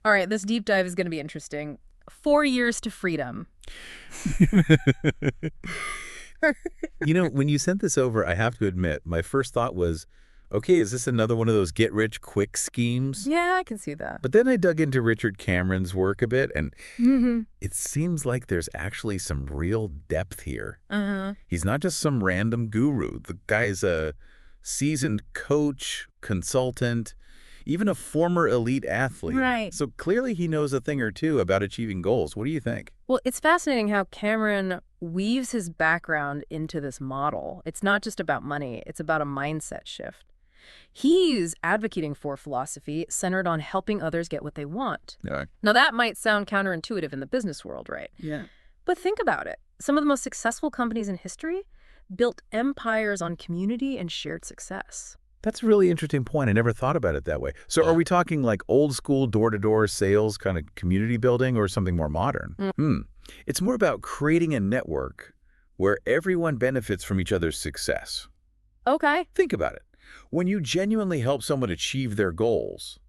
All right, this deep dive is going to be interesting. 4 years to freedom. When you sent this over, I have to admit, my first thought was, okay, is this another one of those get-rich-quick schemes? Yeah, I can see that. But then I dug into Richard Cameron's work a bit, and Mm-hmm. it seems like there's actually some real depth here. Uh-huh. He's not just some random guru. The guy's a seasoned coach, consultant, even a former elite athlete. Right. So clearly he knows a thing or two about achieving goals. What do you think? Well, it's fascinating how Cameron weaves his background into this model. It's not just about money, it's about a mindset shift. He's advocating for philosophy centered on helping others get what they want. Yeah. Now, that might sound counterintuitive in the business world, right? Yeah. But think about it. Some of the most successful companies in history built empires on community and shared success. That's a really interesting point. I never thought about it that way. So are we talking like old school door-to-door sales kind of community building or something more modern? It's more about creating a network where everyone benefits from each other's success. Okay. Think about it. When you genuinely help someone achieve their goals,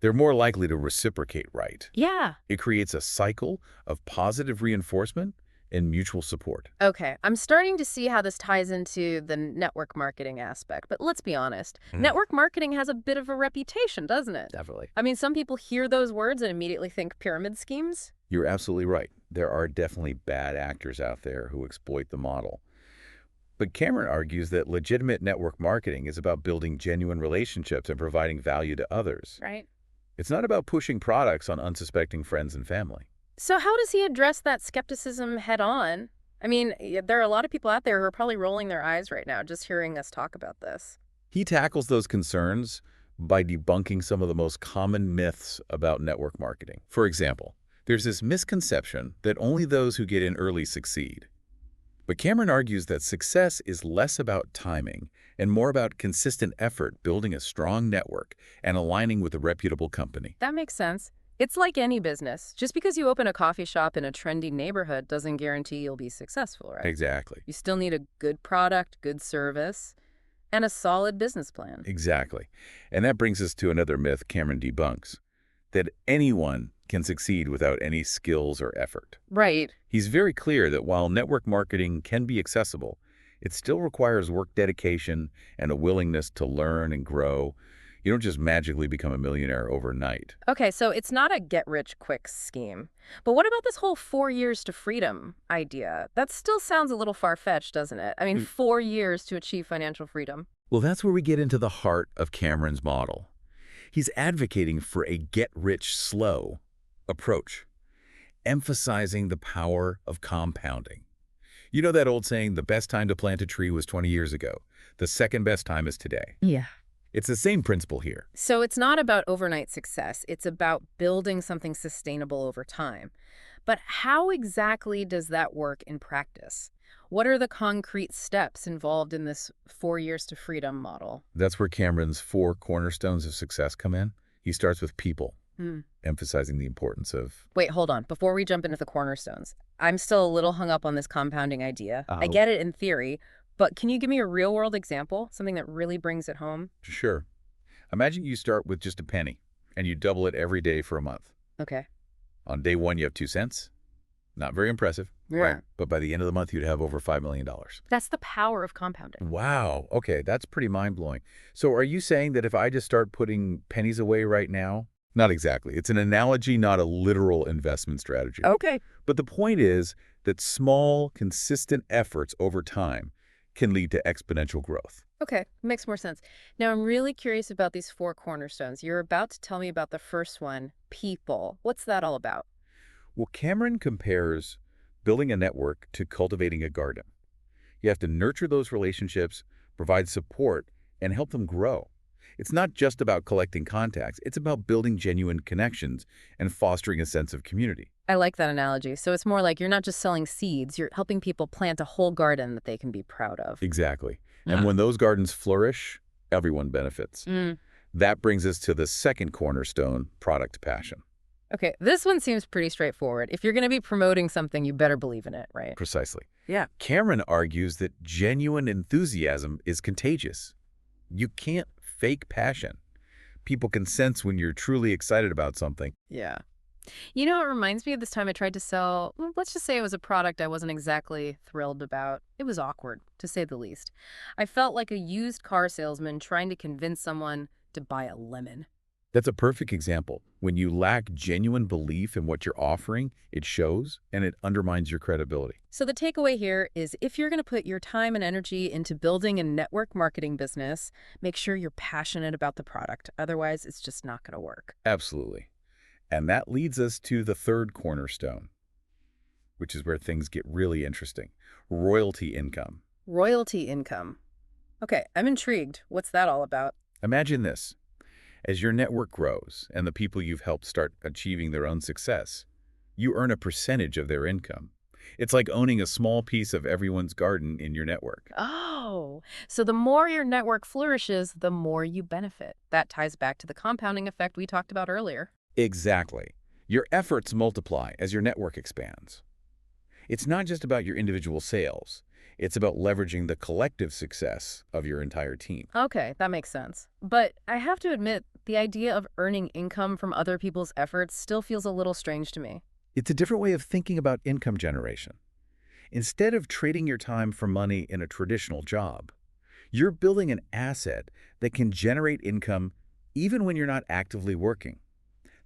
they're more likely to reciprocate, right? Yeah. It creates a cycle of positive reinforcement and mutual support. Okay, I'm starting to see how this ties into the network marketing aspect, but let's be honest. Network marketing has a bit of a reputation, doesn't it? Definitely. I mean, some people hear those words and immediately think pyramid schemes. You're absolutely right. There are definitely bad actors out there who exploit the model. But Cameron argues that legitimate network marketing is about building genuine relationships and providing value to others. Right. It's not about pushing products on unsuspecting friends and family. So how does he address that skepticism head on? I mean, there are a lot of people out there who are probably rolling their eyes right now just hearing us talk about this. He tackles those concerns by debunking some of the most common myths about network marketing. For example, there's this misconception that only those who get in early succeed. But Cameron argues that success is less about timing and more about consistent effort building a strong network and aligning with a reputable company. That makes sense. It's like any business. Just because you open a coffee shop in a trendy neighborhood doesn't guarantee you'll be successful, right? Exactly. You still need a good product, good service, and a solid business plan. Exactly. And that brings us to another myth Cameron debunks, that anyone can succeed without any skills or effort. Right. He's very clear that while network marketing can be accessible, it still requires work dedication and a willingness to learn and grow. You don't just magically become a millionaire overnight. Okay, so it's not a get-rich-quick scheme. But what about this whole 4 years to freedom idea? That still sounds a little far-fetched, doesn't it? I mean, 4 years to achieve financial freedom. Well, that's where we get into the heart of Cameron's model. He's advocating for a get-rich-slow approach, emphasizing the power of compounding. You know that old saying, the best time to plant a tree was 20 years ago. The second best time is today. Yeah. It's the same principle here. So it's not about overnight success. It's about building something sustainable over time. But how exactly does that work in practice? What are the concrete steps involved in this 4 years to freedom model? That's where Cameron's 4 cornerstones of success come in. He starts with people, emphasizing the importance of... Wait, hold on. Before we jump into the cornerstones, I'm still a little hung up on this compounding idea. I get it in theory, but can you give me a real-world example, something that really brings it home? Sure. Imagine you start with just a penny, and you double it every day for a month. Okay. On day 1, you have 2 cents. Not very impressive. Yeah. Right? But by the end of the month, you'd have over $5 million. That's the power of compounding. Wow. Okay, that's pretty mind-blowing. So are you saying that if I just start putting pennies away right now? Not exactly. It's an analogy, not a literal investment strategy. Okay. But the point is that small, consistent efforts over time can lead to exponential growth. Okay, makes more sense. Now, I'm really curious about these 4 cornerstones. You're about to tell me about the first one, people. What's that all about? Well, Cameron compares building a network to cultivating a garden. You have to nurture those relationships, provide support, and help them grow. It's not just about collecting contacts. It's about building genuine connections and fostering a sense of community. I like that analogy. So it's more like you're not just selling seeds, you're helping people plant a whole garden that they can be proud of. Exactly. And when those gardens flourish, everyone benefits. That brings us to the second cornerstone, product passion. Okay, this one seems pretty straightforward. If you're going to be promoting something, you better believe in it, right? Precisely. Yeah. Cameron argues that genuine enthusiasm is contagious. You can't fake passion. People can sense when you're truly excited about something. Yeah. You know, it reminds me of this time I tried to sell, well, let's just say it was a product I wasn't exactly thrilled about. It was awkward, to say the least. I felt like a used car salesman trying to convince someone to buy a lemon. That's a perfect example. When you lack genuine belief in what you're offering, it shows and it undermines your credibility. So the takeaway here is if you're going to put your time and energy into building a network marketing business, make sure you're passionate about the product. Otherwise, it's just not going to work. Absolutely. And that leads us to the third cornerstone, which is where things get really interesting. Royalty income. Royalty income. Okay, I'm intrigued. What's that all about? Imagine this. As your network grows and the people you've helped start achieving their own success, you earn a percentage of their income. It's like owning a small piece of everyone's garden in your network. Oh, so the more your network flourishes, the more you benefit. That ties back to the compounding effect we talked about earlier. Exactly. Your efforts multiply as your network expands. It's not just about your individual sales. It's about leveraging the collective success of your entire team. Okay, that makes sense. But I have to admit, the idea of earning income from other people's efforts still feels a little strange to me. It's a different way of thinking about income generation. Instead of trading your time for money in a traditional job, you're building an asset that can generate income even when you're not actively working.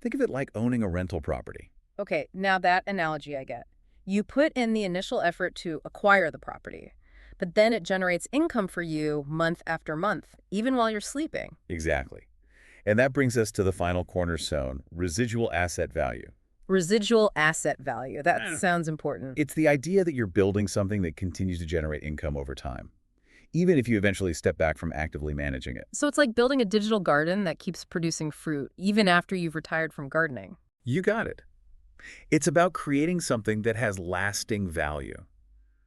Think of it like owning a rental property. Okay, now that analogy I get. You put in the initial effort to acquire the property, but then it generates income for you month after month, even while you're sleeping. Exactly. And that brings us to the final cornerstone, residual asset value. Residual asset value. That sounds important. It's the idea that you're building something that continues to generate income over time, even if you eventually step back from actively managing it. So it's like building a digital garden that keeps producing fruit, even after you've retired from gardening. You got it. It's about creating something that has lasting value,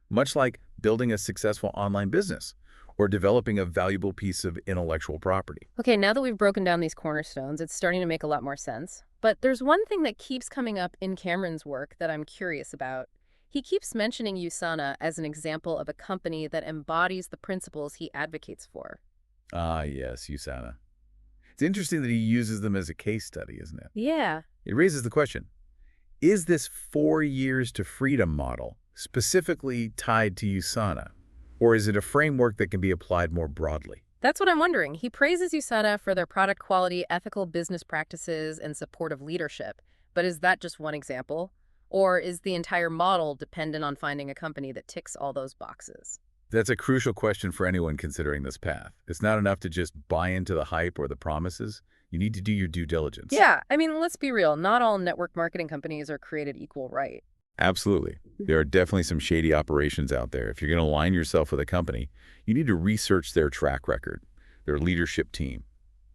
much like building a successful online business or developing a valuable piece of intellectual property. Okay, now that we've broken down these cornerstones, it's starting to make a lot more sense. But there's one thing that keeps coming up in Cameron's work that I'm curious about. He keeps mentioning USANA as an example of a company that embodies the principles he advocates for. Ah, yes, USANA. It's interesting that he uses them as a case study, isn't it? Yeah. It raises the question, is this 4 years to freedom model specifically tied to USANA, or is it a framework that can be applied more broadly? That's what I'm wondering. He praises USANA for their product quality, ethical business practices, and supportive leadership. But is that just one example? Or is the entire model dependent on finding a company that ticks all those boxes? That's a crucial question for anyone considering this path. It's not enough to just buy into the hype or the promises. You need to do your due diligence. Yeah, I mean, let's be real. Not all network marketing companies are created equal, right? Absolutely. There are definitely some shady operations out there. If you're going to align yourself with a company, you need to research their track record, their leadership team,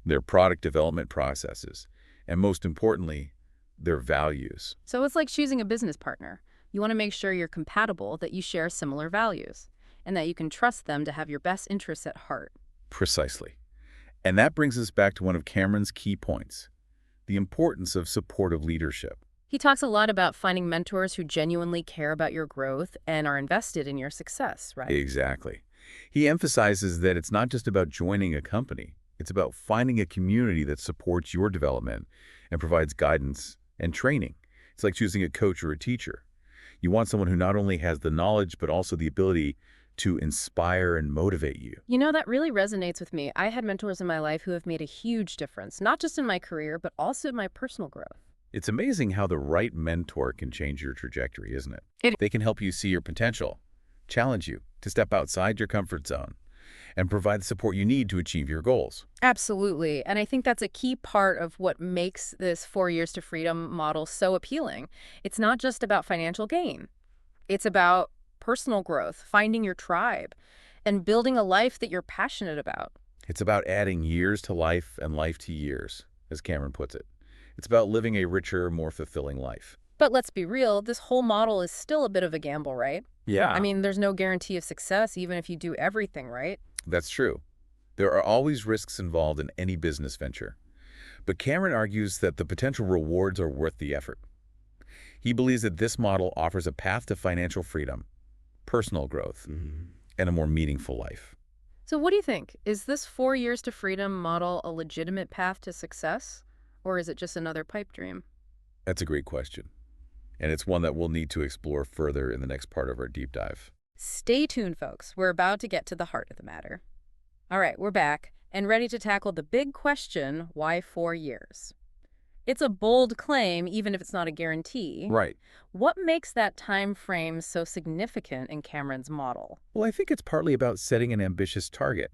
their product development processes, and most importantly, their values. So it's like choosing a business partner. You want to make sure you're compatible, that you share similar values, and that you can trust them to have your best interests at heart. Precisely. And that brings us back to one of Cameron's key points, the importance of supportive leadership. He talks a lot about finding mentors who genuinely care about your growth and are invested in your success, right? Exactly. He emphasizes that it's not just about joining a company. It's about finding a community that supports your development and provides guidance and training. It's like choosing a coach or a teacher. You want someone who not only has the knowledge, but also the ability to inspire and motivate you. You know, that really resonates with me. I had mentors in my life who have made a huge difference, not just in my career, but also in my personal growth. It's amazing how the right mentor can change your trajectory, isn't it? They can help you see your potential, challenge you to step outside your comfort zone, and provide the support you need to achieve your goals. Absolutely. And I think that's a key part of what makes this 4 years to freedom model so appealing. It's not just about financial gain. It's about personal growth, finding your tribe, and building a life that you're passionate about. It's about adding years to life and life to years, as Cameron puts it. It's about living a richer, more fulfilling life. But let's be real, this whole model is still a bit of a gamble, right? Yeah. I mean, there's no guarantee of success even if you do everything right. That's true. There are always risks involved in any business venture. But Cameron argues that the potential rewards are worth the effort. He believes that this model offers a path to financial freedom, personal growth, and a more meaningful life. So what do you think? Is this 4 years to freedom model a legitimate path to success? Or is it just another pipe dream? That's a great question, and it's one that we'll need to explore further in the next part of our deep dive. Stay tuned, folks. We're about to get to the heart of the matter. All right, we're back and ready to tackle the big question, why 4 years? It's a bold claim, even if it's not a guarantee. Right. What makes that time frame so significant in Cameron's model? Well, I think it's partly about setting an ambitious target.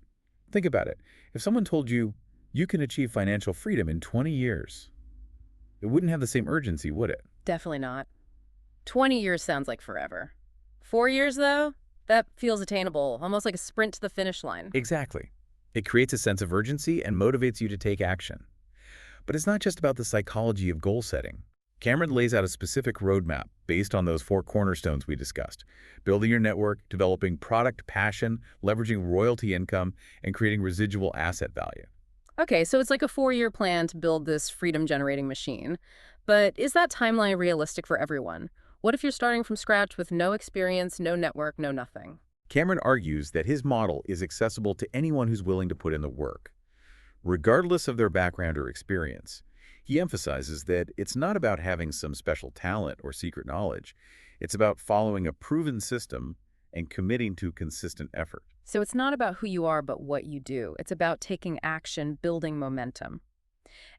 Think about it. If someone told you you can achieve financial freedom in 20 years, it wouldn't have the same urgency, would it? Definitely not. 20 years sounds like forever. 4 years, though? That feels attainable, almost like a sprint to the finish line. Exactly. It creates a sense of urgency and motivates you to take action. But it's not just about the psychology of goal setting. Cameron lays out a specific roadmap based on those four cornerstones we discussed: building your network, developing product passion, leveraging royalty income, and creating residual asset value. Okay, so it's like a 4 year plan to build this freedom generating machine. But is that timeline realistic for everyone? What if you're starting from scratch with no experience, no network, no nothing? Cameron argues that his model is accessible to anyone who's willing to put in the work, regardless of their background or experience. He emphasizes that it's not about having some special talent or secret knowledge. It's about following a proven system and committing to consistent effort. So it's not about who you are, but what you do. It's about taking action, building momentum,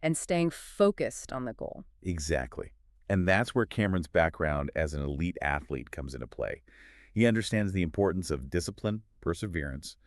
and staying focused on the goal. Exactly. And that's where Cameron's background as an elite athlete comes into play. He understands the importance of discipline, perseverance,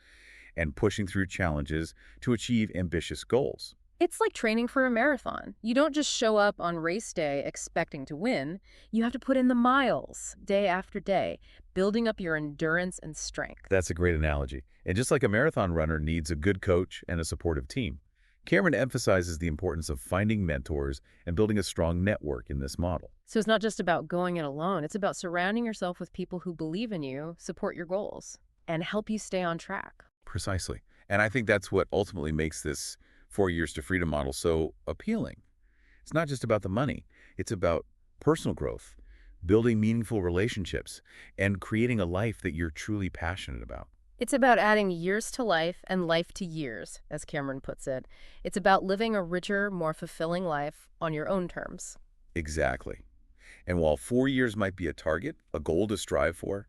and pushing through challenges to achieve ambitious goals. It's like training for a marathon. You don't just show up on race day expecting to win. You have to put in the miles day after day, building up your endurance and strength. That's a great analogy. And just like a marathon runner needs a good coach and a supportive team, Cameron emphasizes the importance of finding mentors and building a strong network in this model. So it's not just about going it alone. It's about surrounding yourself with people who believe in you, support your goals, and help you stay on track. Precisely. And I think that's what ultimately makes this 4 years to freedom model so appealing. It's not just about the money. It's about personal growth, building meaningful relationships, and creating a life that you're truly passionate about. It's about adding years to life and life to years, as Cameron puts it. It's about living a richer, more fulfilling life on your own terms. Exactly. And while 4 years might be a target, a goal to strive for,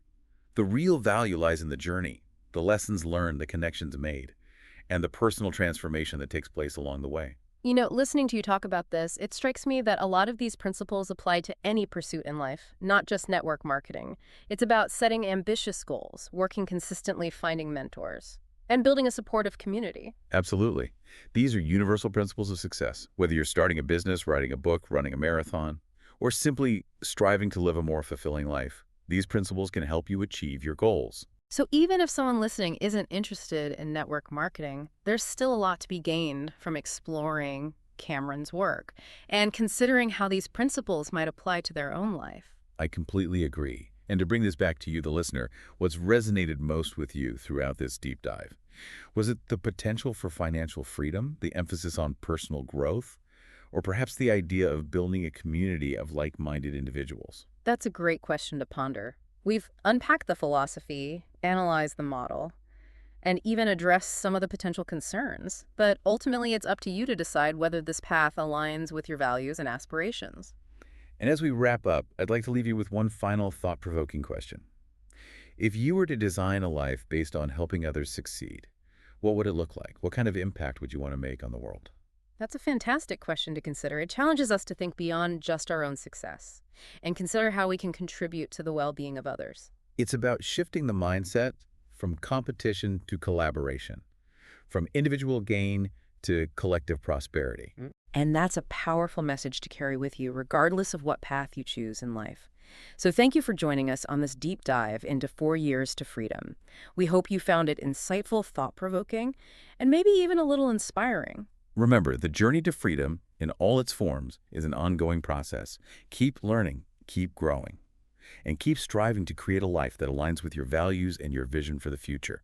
the real value lies in the journey, the lessons learned, the connections made, and the personal transformation that takes place along the way. You know, listening to you talk about this, it strikes me that a lot of these principles apply to any pursuit in life, not just network marketing. It's about setting ambitious goals, working consistently, finding mentors, and building a supportive community. Absolutely. These are universal principles of success, whether you're starting a business, writing a book, running a marathon, or simply striving to live a more fulfilling life. These principles can help you achieve your goals. So even if someone listening isn't interested in network marketing, there's still a lot to be gained from exploring Cameron's work and considering how these principles might apply to their own life. I completely agree. And to bring this back to you, the listener, what's resonated most with you throughout this deep dive? Was it the potential for financial freedom, the emphasis on personal growth, or perhaps the idea of building a community of like-minded individuals? That's a great question to ponder. We've unpacked the philosophy, analyzed the model, and even addressed some of the potential concerns. But ultimately, it's up to you to decide whether this path aligns with your values and aspirations. And as we wrap up, I'd like to leave you with one final thought-provoking question. If you were to design a life based on helping others succeed, what would it look like? What kind of impact would you want to make on the world? That's a fantastic question to consider. It challenges us to think beyond just our own success and consider how we can contribute to the well-being of others. It's about shifting the mindset from competition to collaboration, from individual gain to collective prosperity. And that's a powerful message to carry with you, regardless of what path you choose in life. So thank you for joining us on this deep dive into 4 years to freedom. We hope you found it insightful, thought-provoking, and maybe even a little inspiring. Remember, the journey to freedom in all its forms is an ongoing process. Keep learning, keep growing, and keep striving to create a life that aligns with your values and your vision for the future.